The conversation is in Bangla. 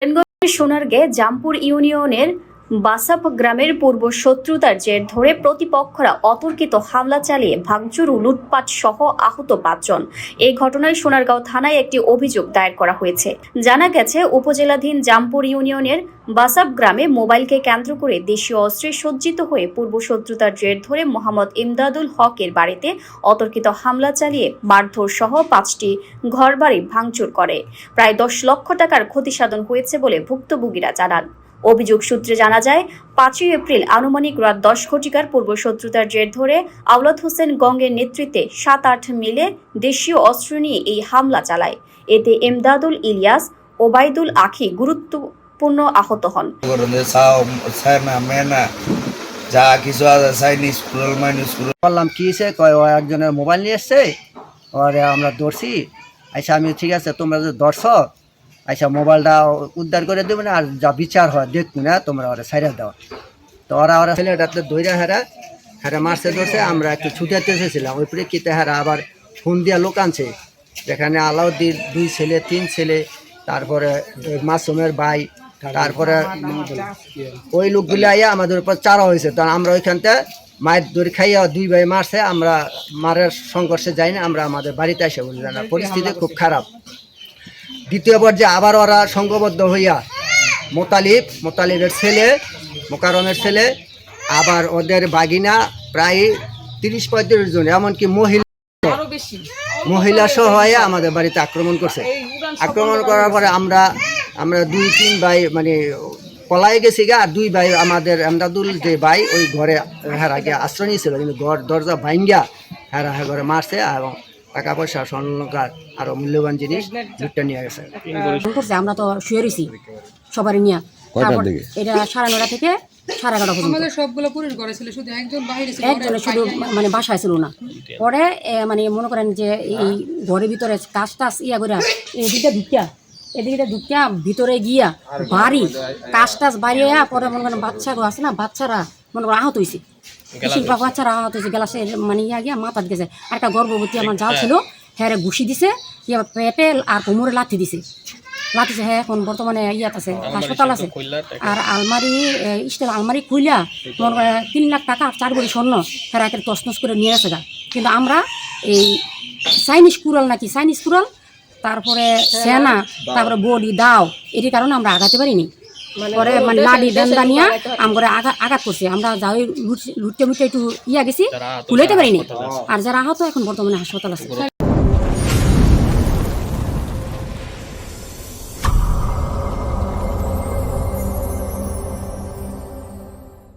নারায়ণগঞ্জের সোনারগাঁ জামপুর ইউনিয়নের বাসাপ গ্রামের পূর্ব শত্রুতার জের ধরে প্রতিপক্ষরা অতর্কিত হামলা চালিয়ে ভাঙচুর ও লুটপাট সহ আহত ৫ জন। এই ঘটনায় সোনারগাঁও থানায় একটি অভিযোগ দায়ের করা হয়েছে। জানা গেছে, উপজেলাধীন জামপুর ইউনিয়নের বাসাপ গ্রামে মোবাইলকে কেন্দ্র করে দেশীয় অস্ত্রে সজ্জিত হয়ে পূর্ব শত্রুতার জের ধরে মোহাম্মদ ইমদাদুল হকের বাড়িতে অতর্কিত হামলা চালিয়ে মারধর সহ ৫টি ঘরবাড়ি ভাঙচুর করে। প্রায় ১০ লক্ষ টাকার ক্ষতি সাধন হয়েছে বলে ভুক্তভোগীরা জানান। অভিযোগ সূত্রে জানা যায়, ৫ই এপ্রিল আনুমানিক রাত ১০ ঘটিকার পূর্ব শত্রুতার জের ধরে আওলাদ হোসেন গঙ্গের নেতৃত্বে ৭-৮ মিলে দেশীয় অস্ত্র নিয়ে এই হামলা চালায়। এতে ইমদাদুল ইলিয়াস, ওবায়দুল আখি গুরুত্বপূর্ণ আহত হন। যা কিছু বললাম কি কয় ও একজনের মোবাইল নিয়ে এসছে, ওরে আমরা ধরছি। আচ্ছা আমি ঠিক আছে, তোমরা যে ধরছ, আচ্ছা মোবাইলটা উদ্ধার করে দেবে না, আর যা বিচার হয় দেখবো না, তোমরা ওরা সাইডে দাও। তো ওরা ছেলেটাতে দইরা হেরা মারছে ধরছে। আমরা একটু ছুটাতে এসেছিলাম, ওই প্রেক্ষিতে হেরা আবার ফোন দিয়া লোক আনছে, যেখানে আলাউদ্দিন 2 ছেলে 3 ছেলে, তারপরে মাসুমের ভাই, তারপরে ওই লোকগুলি আইয়া আমাদের উপর চারা হয়েছে। তখন আমরা ওইখানতে মায়ের দড়ি খাইয়া 2 ভাই মারছে। আমরা মারের সংঘর্ষে যাই না, আমরা আমাদের বাড়িতে এসে বলি না, পরিস্থিতি খুব খারাপ। দ্বিতীয় পর্যায়ে আবার ওরা সংঘবদ্ধ হইয়া মোতালিবের ছেলে, মোকারমের ছেলে, আবার ওদের বাগিনা প্রায় 30-35 জন, এমনকি মহিলা সহ হয়ে আমাদের বাড়িতে আক্রমণ করছে। আক্রমণ করার পরে আমরা 2-3 ভাই মানে পলাই গেছি গা, আর 2 ভাই আমাদের এমদাদুল যে ভাই ওই ঘরে হেরা গিয়ে আশ্রয় নিয়েছিল, কিন্তু ঘর দরজা ভাঙ্গা হেরা ঘরে মারছে এবং টাকা পয়সা, স্বর্ণকার আরো মূল্যবান জিনিস লুটটা নিয়ে গেছে। আমরা তো শুয়ে রয়েছি সবারই নিয়ে। এটা 9:30 থেকে 11:30 পর্যন্ত সবগুলো পুলিশ করেছিল, শুধু একজন বাইরে ছিল, একজন শুধু মানে বাসায় ছিল না। পরে মানে মনে করেন যে এই ঘরের ভিতরে কাজ টাজ ইয়া করে এদিকে ঢুকিয়া ভিতরে গিয়া বাড়ি কাজ টাজ বাড়িয়ে পরে মনে করেন বাচ্চাগুলো আছে না, বাচ্চারা মনে করেন আহত হয়েছে, বেশিরভাগ বাচ্চারা আহত হয়েছে। গ্লাসে মানে ইয়া গিয়া মাথা গেছে। আর একটা গর্ভবতী আমার যা ছিল, হ্যাঁ ঘুষি দিছে, ইয়া পেটে আর কোমরে লাথি দিছে। হ্যাঁ এখন বর্তমানে ইয়াত আছে, হাসপাতাল আছে। আর স্টিল আলমারি খুইলা মনে করেন 3 লাখ টাকা 4 ভরি স্বর্ণ হ্যাঁ একে তছনছ করে নিয়ে গেছে গা। কিন্তু আমরা এই চাইনিজ কুড়াল, তারপরে সেনা, তারপরে বডি দাও, এটির কারণে আমরা আগাতে পারিনি। পরে মানে লাডি ডান্ডা নিয়ে আমরা আঘাত করছি। আমরা যাই লুটতে একটু ইয়া গেছি, খুলাইতে পারিনি। আর যারা আহত এখন বর্তমানে হাসপাতাল আছে।